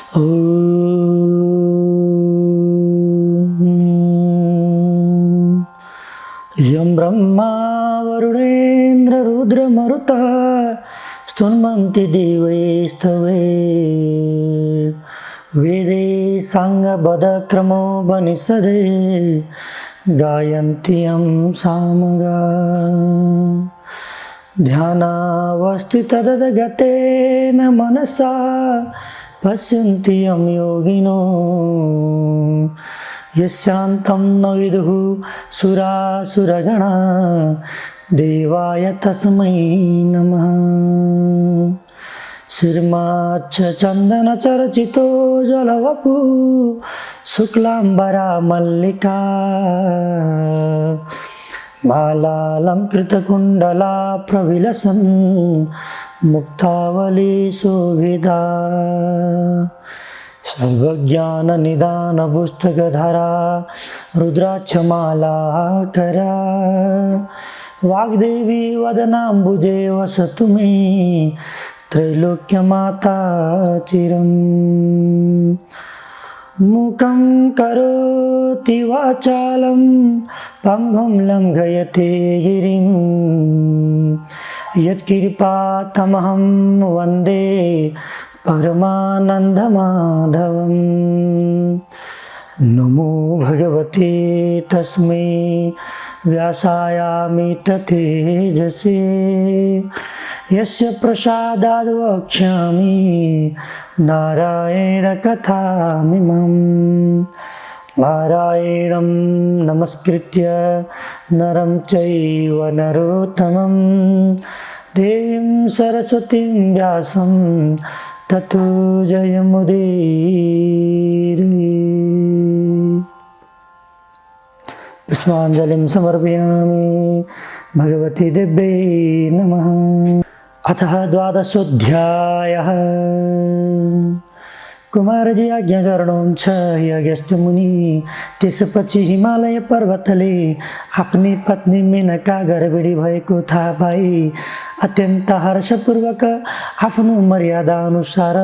ॐ यं ब्रह्मा वरुणेन्द्र रुद्रमरुतः स्तुन्वन्ति देवैस्तवे वेदे साङ्गबद्धक्रमो वनिषदे गायन्ति यं सामगा ध्यानावस्थिततद्गतेन मनसा पश्यन्ति यं योगिनो यस्यान्तं न विदुः सुरासुरगणा देवाय तस्मै नमः। श्रीर्माच्छचन्दनचर्चितो जलवपु शुक्लाम्बरा मल्लिका मालालंकृतकुण्डला प्रविलसन् मुक्तावली शोभिता सर्वज्ञाननिदानपुस्तकधरा रुद्राक्षमालाकरा वाग्देवी वदनाम्बुजे वसतु मे त्रैलोक्यमाता चिरम्। मुखं करोति वाचालं पङ्गुं लङ्घयते गिरिं यत्कृपातमहं वन्दे परमानन्दमाधवम्। नमो भगवते तस्मै व्यासायामित तेजसे यस्य प्रसादाद् वक्ष्यामि नारायणकथामिमम्। नारायणं नमस्कृत्य नरं चैव नरोत्तमं देवीं सरस्वतीं व्यासं ततो जयमुदीरये। पुष्पाञ्जलिं समर्पयामि भगवते देव्यै नमः। अतः द्वादशोऽध्यायः। कुमारजी आज्ञा गर्नुहुन्छ हे अगस्त्य मुनि। त्यसपछि हिमालय पर्वतले आफ्नी पत्नी मेनका गर्भिणी भएको थाहा पाई अत्यन्त हर्षपूर्वक आफ्नो मर्यादा अनुसार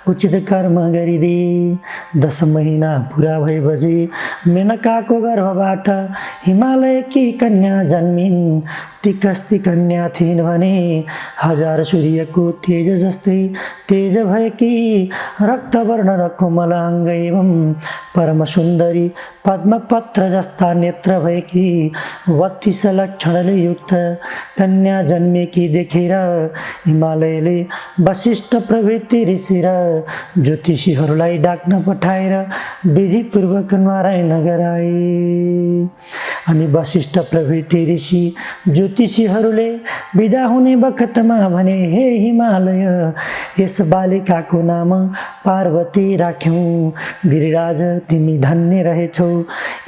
उचित कर्म गरिदिए। 10 महिना पुरा भएपछि मेनकाको गर्भबाट हिमालयकी कन्या जन्मिन्। ती कस्ती कन्या थिइन् भने 1000 सूर्यको तेज जस्तै तेज भएकी रक्तवर्ण र कोमल अङ्ग एवं परम सुन्दरी पद्मपत्र जस्ता नेत्र भएकी 32 लक्षणले युक्त कन्या जन्मेकी देखेर हिमालयले वशिष्ठ प्रभृति ऋषि र ज्योतिषीहरूलाई डाक्न पठाएर विधिपूर्वक नारायण गराए। अनि वशिष्ठ प्रभृति ऋषि ज्योतिषीहरूले बिदा हुने बखतमा भने, हे हिमालय, यस बालिकाको नाम पार्वती राख्यौँ। गिरिराज, तिमी धन्य रहेछौ।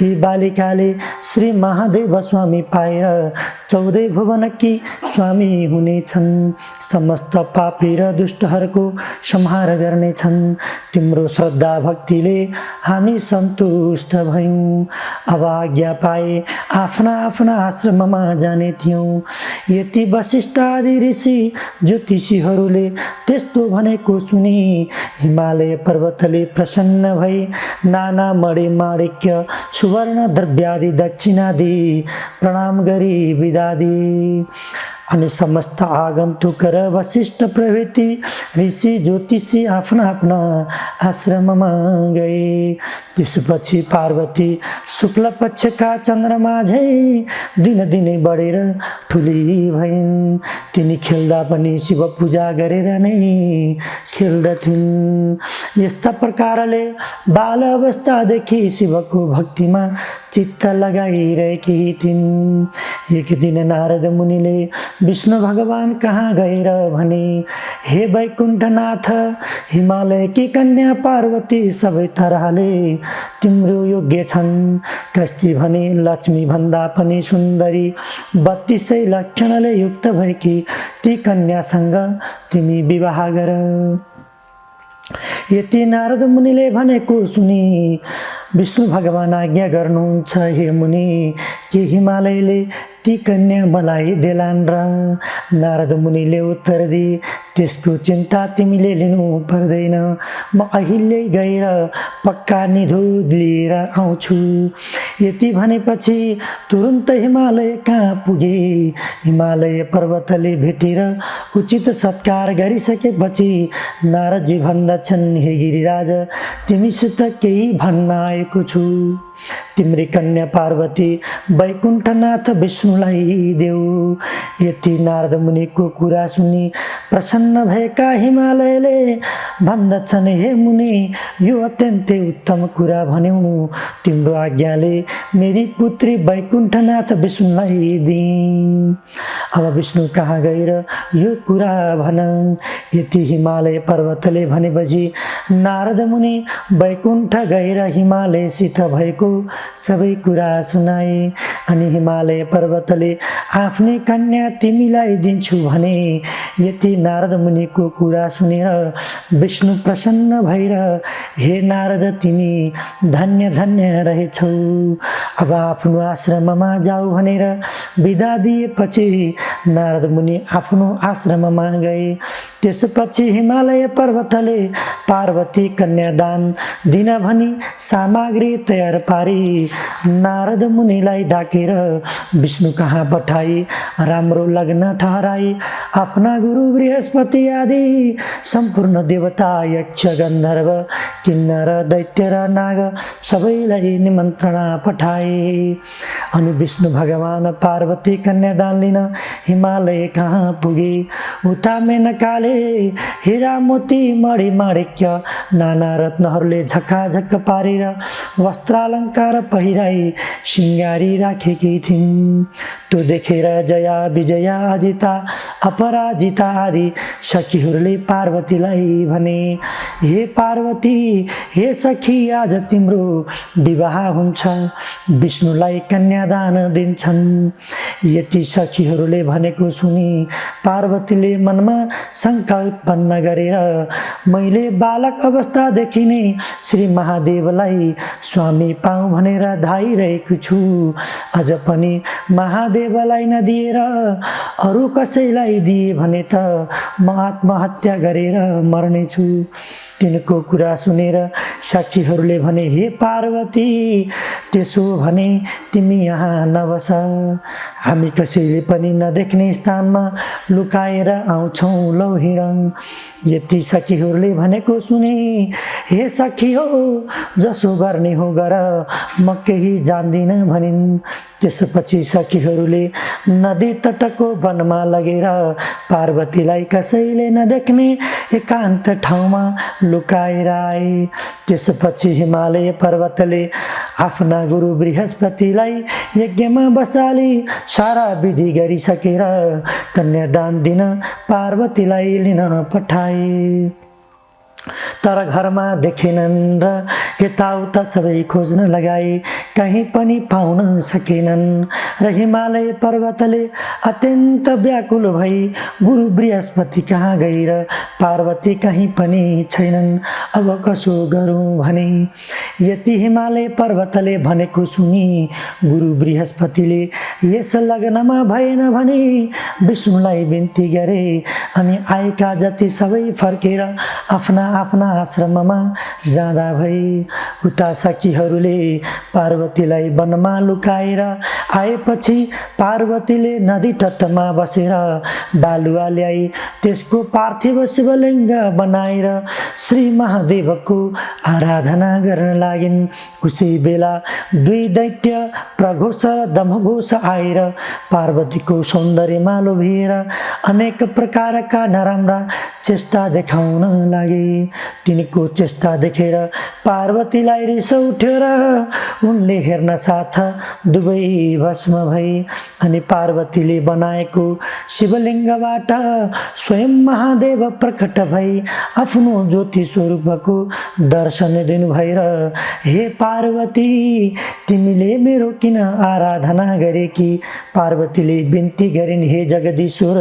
यी बालिकाले श्री महादेव स्वामी पाएर 14 भुवनकी स्वामी हुनेछन्। समस्त पापी र दुष्टहरूको संहार गर्नेछन्। तिम्रो श्रद्धा भक्तिले हामी सन्तुष्ट भयौँ। अब आज्ञा पाए आफ्ना आफ्ना आश्रममा जाने थियौँ। यति वशिष्ठ आदि ऋषि ज्योतिषीहरूले त्यस्तो भनेको सुनि हिमालय पर्वतले प्रसन्न भई नाना मणि माणिक्य सुवर्ण द्रव्यादि दक्षिणादि प्रणाम गरी बिदा दिए। अनि समस्त आगन्तुक र वशिष्ठ प्रभृति ऋषि ज्योतिषी आफ्ना आफ्ना आश्रममा गए। त्यसपछि पार्वती शुक्ल पक्षका चन्द्रमा झै दिनदिनै बढेर ठुली भइन्। तिनी खेल्दा पनि शिव पूजा गरेर नै खेल्दथिन्। यस्ता प्रकारले बाल अवस्थादेखि शिवको भक्तिमा चित्त लगाइरहेकी थिइन्। एक दिन नारद मुनिले विष्णु भगवान कहाँ गएर भने, हे वैकुण्ठनाथ, हिमालयकी कन्या पार्वती सबै तरहले तिम्रो योग्य छन्। कस्ती भने लक्ष्मी भन्दा पनि सुन्दरी 32 लक्षणले युक्त भएकी ती कन्यासँग तिमी विवाह गर। यति नारद मुनिले भनेको सुनि विष्णु भगवान आज्ञा गर्नुहुन्छ, हे मुनि, के हिमालयले ती कन्या मलाई देलान् र? नारद मुनिले उत्तर दिए, त्यसको चिन्ता तिमीले लिनु पर्दैन, म अहिले गएर पक्का निधोध लिएर आउँछु। यति भनेपछि तुरुन्त हिमालय कहाँ पुगे। हिमालय पर्वतले भेटेर उचित सत्कार गरिसकेपछि नारदजी भन्दछन्, हे गिरिराज, तिमीसित केही भन्न आएको छु। तिम्री कन्या पार्वती वैकुण्ठनाथ विष्णुलाई देऊ। यति नारद मुनिको कुरा सुनि प्रसन्न भएका हिमालयले भन्दछन्, हे मुनि, यो अत्यन्तै उत्तम कुरा भन्यौ। तिम्रो आज्ञाले मेरी पुत्री वैकुण्ठनाथ विष्णुलाई दिइन्। अब विष्णु कहाँ गएर यो कुरा भन। यति हिमालय पर्वतले भनेपछि नारद मुनि वैकुण्ठ गएर हिमालयसित भएको सबै कुरा सुनाए। अनि हिमालय पर्वतले आफ्नै कन्या तिमीलाई दिन्छु भने। यति नारद मुनिको कुरा सुनेर विष्णु प्रसन्न भएर, हे नारद, तिमी धन्य धन्य रहेछौ। अब आफ्नो आश्रममा जाऊ भनेर बिदा दिएपछि नारद मुनि आफ्नो आश्रममा गए। त्यसपछि हिमालय पर्वतले पार्वती कन्यादान दिन भनी सामग्री तयार पारी नारद मुनिलाई डाकेर विष्णु कहाँ पठाई राम्रो लग्न ठहराई। आफ्ना गुरु बृहस्पति आदि सम्पूर्ण देवता, यक्ष, गन्धर्व, किन्नर, दैत्य र नाग सबैलाई निमन्त्रणा पठाए। अनि विष्णु भगवान पार्वती कन्यादान लिन हिमालय कहाँ पुगे। उता मेनकाले हिरा मोती मणि माणिक्य नाना रत्नहरूले झकाझक पारेर वस्त्रालङ्कार पहिराई सिंगारी राखेकी थिइन्। त्यो देखेर जया, विजया, अजिता, अपराजिता आदि सखीहरूले पार्वतीलाई भने, हे पार्वती, हे सखी, आज तिम्रो विवाह हुन्छ, विष्णुलाई कन्यादान दिन्छन्। यति सखीहरूले भनेको सुनि पार्वतीले मनमा शङ्का उत्पन्न गरेर, मैले बालक अवस्थादेखि नै श्री महादेवलाई स्वामी पाऊँ भनेर धाइरहेको छु। अझ पनि महादेवलाई नदिएर अरू कसैलाई दिए भने त म आत्महत्या गरेर मर्नेछु। तिनको कुरा सुनेर सखीहरूले भने, हे पार्वती, त्यसो भने तिमी यहाँ नबस, हामी कसैले पनि नदेख्ने स्थानमा लुकाएर आउँछौँ, लौ हिँड। यति सखीहरूले भनेको सुने, हे सखी हो, जसो गर्ने हो गर, म केही जान्दिनँ भनिन्। त्यसपछि सखीहरूले नदी तटको वनमा लगेर पार्वतीलाई कसैले नदेख्ने एकान्त ठाउँमा लुकाएर आए। त्यसपछि हिमालय पर्वतले आफ्ना गुरु बृहस्पतिलाई यज्ञमा बसाली सारा विधि गरिसकेर कन्यादान दिन पार्वतीलाई लिन पठाए। तर घरमा देखेनन् र यताउता सबै खोज्न लगाए, कहीँ पनि पाउन सकेनन्। र हिमालय पर्वतले अत्यन्त व्याकुल भई गुरु बृहस्पति कहाँ गएर पार्वती कहीँ पनि छैनन्, अब कसो गरौँ भने। यति हिमालय पर्वतले भनेको सुनि गुरु बृहस्पतिले यस लग्नमा भएन भने विष्णुलाई बिन्ती गरे। अनि आएका जति सबै फर्केर आफ्ना आफ्ना आश्रममा जाँदा भई। उता सखीहरूले पार्वतीलाई वनमा लुकाएर आएपछि पार्वतीले नदी तटमा बसेर बालुवा ल्याई त्यसको पार्थिव शिवलिङ्ग बनाएर श्री महादेवको आराधना गर्न लागिन्। उसै बेला दुई दैत्य प्रघोष र दमघोष आएर पार्वतीको सौन्दर्यमा लोभिएर अनेक प्रकारका नराम्रा चेष्टा देखाउन लागे। तिनको चेष्टा देखेर पार्वतीलाई रिस उठ्यो र उनले हेर्न साथ दुवै भस्म भई। अनि पार्वतीले बनाएको शिवलिङ्गबाट स्वयं महादेव प्रकट भई आफ्नो ज्योति स्वरूपको दर्शन दिनुभयो र हे पार्वती, तिमीले मेरो किन आराधना गरेकी? पार्वतीले बिन्ती गरिन्, हे जगदीश्वर,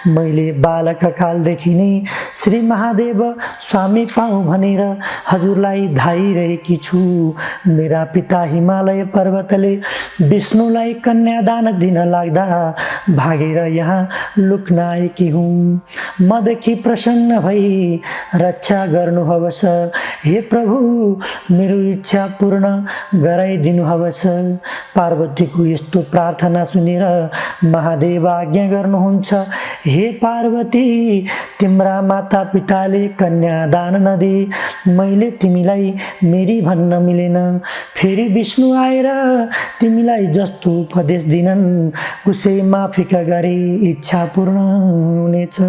मैले बालक कालदेखि नै श्री महादेव स्वामी पाऊँ भनेर हजुरलाई धाइरहेकी छु। मेरा पिता हिमालय पर्वतले विष्णुलाई कन्यादान दिन लाग्दा भागेर यहाँ लुक्न आएकी हुँ। मदेखि प्रसन्न भई रक्षा गर्नुहोस्। हे प्रभु, मेरो इच्छा पूर्ण गराइदिनुहोस्। पार्वतीको यस्तो प्रार्थना सुनेर महादेव आज्ञा गर्नुहुन्छ, हे पार्वती, तिम्रा माता पिताले कन्यादान नदिई मैले तिमीलाई मेरी भन्न मिलेन। फेरि विष्णु आएर तिमीलाई जस्तो उपदेश दिनन् उसै माफिका गरी इच्छा पूर्ण हुनेछ।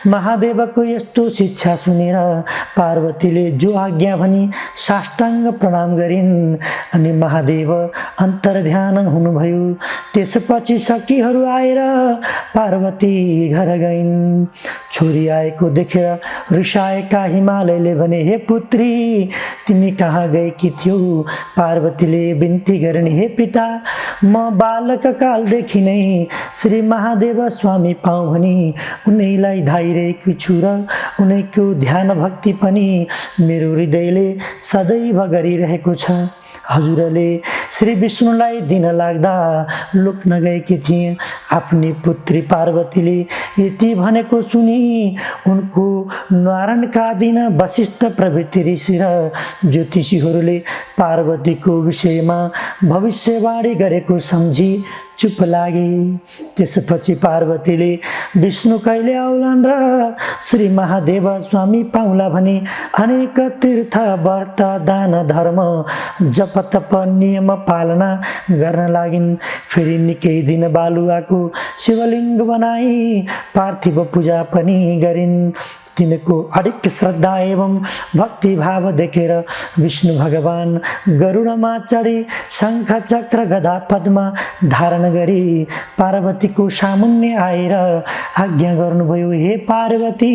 महादेवको यस्तो शिक्षा सुनेर पार्वतीले जो आज्ञा भनी साष्टाङ्ग प्रणाम गरिन् अनि महादेव अन्तर्ध्यान हुनुभयो। त्यसपछि सखीहरू आएर पार्वती घर गइन्। छोरी आएको देखेर रिसाएका हिमालयले भने, हे पुत्री, तिमी कहाँ गएकी थियौ? पार्वतीले बिन्ती गरिन्, हे पिता, म बालक कालदेखि नै श्री महादेव स्वामी पाऊँ भनी उनैलाई धाइरहेको छु र उनैको ध्यान भक्ति पनि मेरो हृदयले सदैव गरिरहेको छ। हजुरले श्री विष्णुलाई दिन लाग्दा लुक्न गएकी थिए। आफ्नी पुत्री पार्वतीले यति भनेको सुनि उनको नारायणका दिन वशिष्ठ प्रभृति ऋषि र ज्योतिषीहरूले पार्वतीको विषयमा भविष्यवाणी गरेको सम्झी चुप लागे। त्यसपछि पार्वतीले विष्णु कहिले आउलान् र श्री महादेव स्वामी पाउला भने अनेक तीर्थ व्रत दान धर्म जप तप नियम पालना गर्न लागिन्। फेरि निकै दिन बालुवाको शिवलिङ्ग बनाई पार्थिव पूजा पनि गरिन्। तिनको अडिक श्रद्धा एवं भक्ति भाव देखेर विष्णु भगवान गरुडमा चढी शङ्ख चक्र गदा पद्म धारण गरी पार्वतीको सामुन्ने आएर आज्ञा गर्नुभयो, हे पार्वती,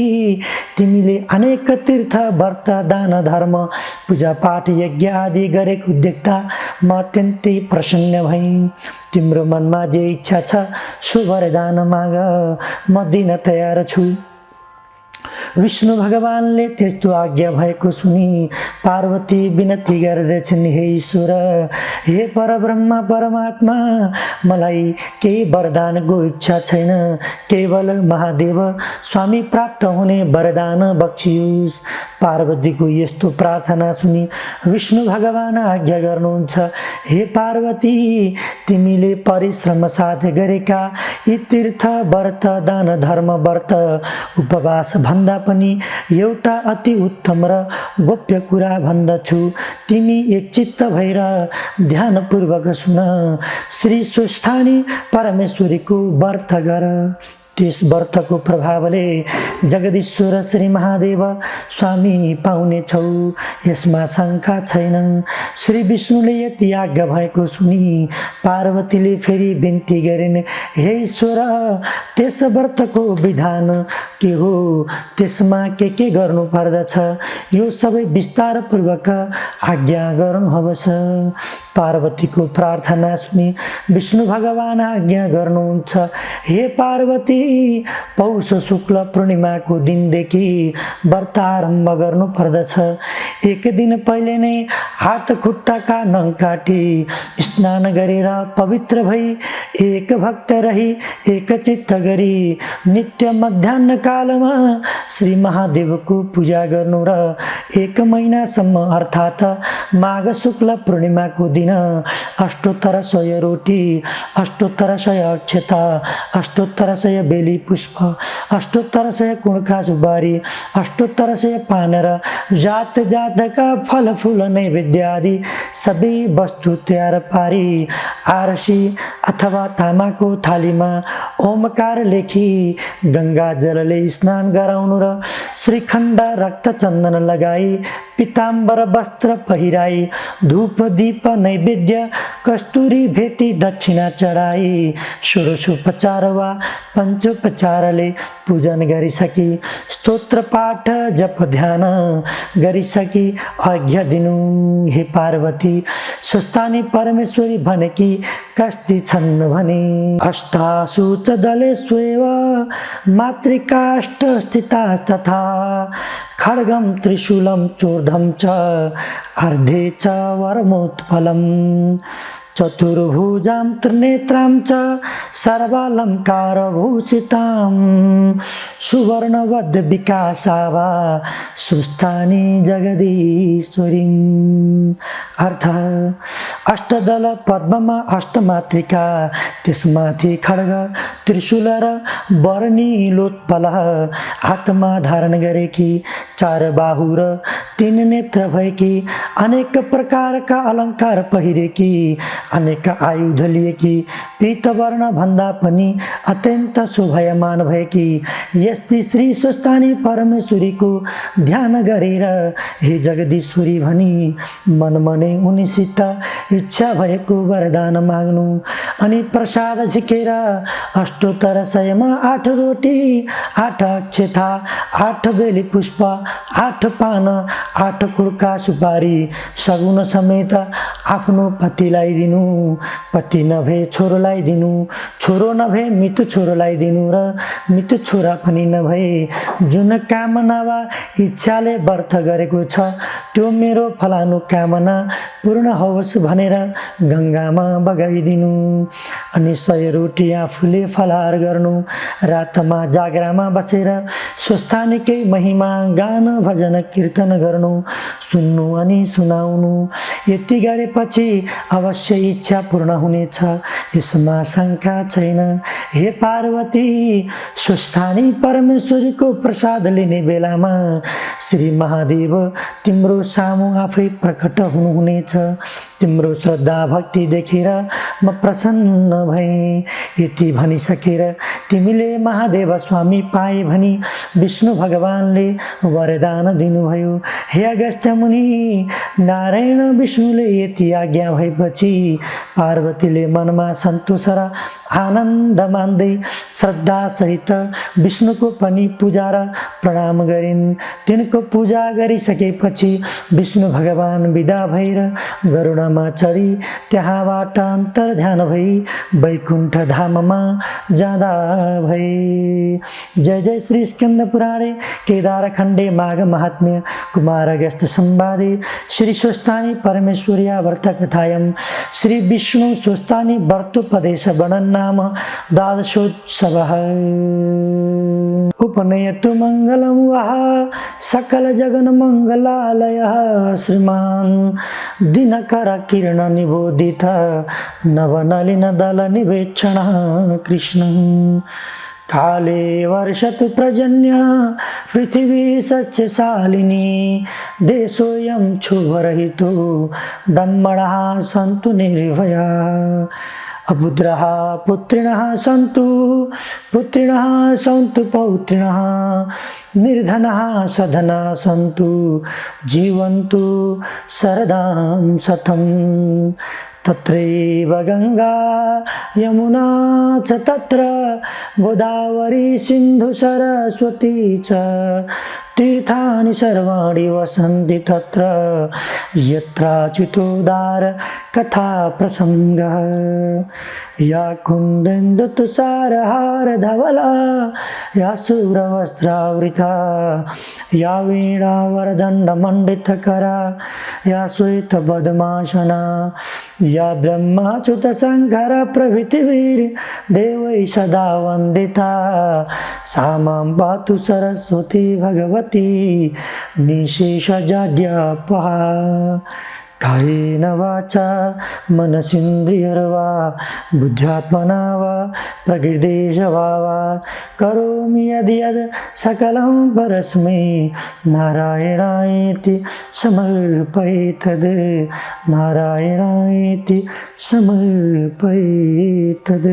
तिमीले अनेक तीर्थ व्रत दान धर्म पूजा पाठ यज्ञ आदि गरेको देख्दा म अत्यन्तै प्रसन्न भएँ। तिम्रो मनमा जे इच्छा छ सो वरदान माग, म दिन तयार छु। विष्णु भगवानले त्यस्तो आज्ञा भएको सुनि पार्वती विनती गर्दछन्, हे ईश्वर, हे परब्रह्म परमात्मा, मलाई केही वरदानको इच्छा छैन, केवल महादेव स्वामी प्राप्त हुने वरदान बक्सियोस्। पार्वतीको यस्तो प्रार्थना सुनि विष्णु भगवान आज्ञा गर्नुहुन्छ, हे पार्वती, तिमीले परिश्रम साथ गरेका यी तीर्थ व्रत दान धर्म व्रत उपवास भन्दा पनि एउटा अति उत्तम र गोप्य कुरा भन्दछु। तिमी एकचित्त भएर ध्यानपूर्वक सुन। श्री स्वस्थानी परमेश्वरीको व्रत गर। त्यस व्रतको प्रभावले जगदीश्वर श्री महादेव स्वामी पाउने छौ, यसमा शङ्का छैन। श्री विष्णुले यति आज्ञा भएको सुनि पार्वतीले फेरि बिन्ती गरिन्, हे ईश्वर, त्यस व्रतको विधान के हो? त्यसमा के गर्नु पर्दछ? यो सबै विस्तारपूर्वक आज्ञा गर्नुहोस्। पार्वतीको प्रार्थना सुनि विष्णु भगवान आज्ञा गर्नुहुन्छ, हे पार्वती, पौष शुक्ल पूर्णिमाको दिनदेखि व्रत आरम्भ गर्नु पर्दछ। एक दिन पहिले नै हात खुट्टाका नङ काटी स्नान गरेर पवित्र भई एक भक्त रही एकचित्त गरी नित्य मध्याह्न कालमा श्री महादेवको पूजा गर्नु र 1 महिनासम्म अर्थात् माघ शुक्ल पूर्णिमाको दिन अष्टोत्तर 100 रोटी, अष्टोत्तर 100 अक्षता, अष्टोत्तर 100 बेली पुष्प, अष्टोत्तर 100 कुणका सुपारी, अष्टोत्तर 100 पान र जात जातका फल फूल नैवेद्य आदि सबै वस्तु तयार पारी आरसी अथवा तामाको थालीमा ओमकार लेखी गङ्गा जलले स्नान गराउनु र श्रीखण्ड रक्त चन्दन लगाई पीताम्बर वस्त्र पहिराई धूप दीप नैवेद्य कस्तुरी भेटी दक्षिणा चढाई षोडशोपचार वा पञ्चोपचारले पूजन गरिसकी स्तोत्र पाठ जप ध्यान गरिसकी आज्ञा दिनु, हे पार्वती, स्वस्थानी परमेश्वरी भनेकी कस्ति छन् भने अष्टासु च दलेष्वेव मातृकाष्ठस्थितास्तथा खड्गं त्रिशूलं चूर्धं च अर्धे च वरमुत्पलम् चतुर्भुजां त्रिनेत्रां च सर्वालङ्कारभूषितां सुवर्णवद् विकासावा सुस्थानी जगदीश्वरीम्। अर्थ अष्टदल पद्ममा अष्टमातृका, त्यसमाथि खड्ग त्रिशूल र वर्णिलोत्पल हातमा धारण गरेकी, चार बाहु र तीन नेत्र भएकी, अनेक प्रकारका अलङ्कार पहिरेकी, अनेक आयुध लिएकी, पीतवर्ण भन्दा पनि अत्यन्त शोभायमान भएकी यस्ती श्री स्वस्थानी परमेश्वरीको ध्यान गरेर हे जगदीश्वरी भनी मनमनै उनीसित इच्छा भएको वरदान माग्नु। अनि प्रसाद झिकेर अष्टोत्तर सयमा 8 रोटी, 8 अक्षता, 8 बेली पुष्प, 8 पान, 8 कुड्का सुपारी सगुन समेत आफ्नो पतिलाई दिनु, पति नभए छोरोलाई दिनु, छोरो नभए मितु छोरोलाई दिनु र मितु छोरा पनि नभए जुन कामना वा इच्छाले व्रत गरेको छ त्यो मेरो फलानु कामना पूर्ण होस् भनेर गङ्गामा बगाइदिनु। अनि 100 रोटी आफूले फलाहार गर्नु, रातमा जागरामा बसेर स्वस्थानीकै महिमा गान भजन कीर्तन गर्नु, सुन्नु अनि सुनाउनु। यति गरेपछि अवश्य इच्छा पूर्ण हुनेछ, यसमा शङ्का छैन। हे पार्वती, स्वस्थानी परमेश्वरीको प्रसाद लिने बेलामा श्री महादेव तिम्रो सामु आफै प्रकट हुनुहुनेछ। तिम्रो श्रद्धा भक्ति देखेर म प्रसन्न भएँ। यति भनिसकेर तिमीले महादेव स्वामी पाए भनी विष्णु भगवानले वरदान दिनुभयो। हे अगस्त्य मुनि, नारायण विष्णुले यति आज्ञा भएपछि पार्वतीले मनमा सन्तोष र आनन्द मान्दै श्रद्धा सहित विष्णुको पनि पूजा र प्रणाम गरिन्। तिनको पूजा गरिसकेपछि विष्णु भगवान विदा भएर गरुडमा चढी त्यहाँबाट अन्तर्ध्यान भई वैकुण्ठ धाममा जाँदा भए। जय जय श्री स्कन्द पुराणे केदार खण्डे माघ महात्म्य कुमार अगस्त्य संवादे श्री स्वस्थानी परमेश्वर्या व्रत कथायां श्री विष्णु स्वस्थानी व्रतोपदेश वर्णन नाम द्वादशोत्सवः। उपनयतु मङ्गलं वः सकल जगन मङ्गलालयः श्रीमान् दिनकर किरण निबोधित नवनलिन दल निवेक्षणः कृष्ण। काले वर्षतु पर्जन्य पृथिवी सस्यशालिनी देशोऽयं क्षोभरहितो ब्रह्मणः सन्तु निर्भया। अपुत्रः पुत्रिणः सन्तु पुत्रिणः सन्तु पौत्रिणः निर्धनः सधना सन्तु जीवन्तु शरदां शतम्। तत्रैव गंगा यमुना च तत्र गोदावरी सिंधु सरस्वती च तीर्थानि सर्वाणि वसन्ति तत्र यत्राच्युतोदार कथा प्रसंगः। या कुन्देन्दु तुषारहार धवला या शूरवस्त्रावृता या वीणावरदण्ड मण्डितकरा या श्वेत पद्मासना या ब्रह्माच्युत शंकर प्रभृतिभिर् देवैः सदा वन्दिता सा मां पातु सरस्वती भगवती निशेषजाड्यापहा। कायेन वाचा मनसीन्द्रियर्वा बुद्ध्यात्मना वा प्रकृतिस्वभावात् करोमि यद्यद् सकलं परस्मै नारायणायेति समर्पयेतद् नारायणायेति समर्पयेतद्।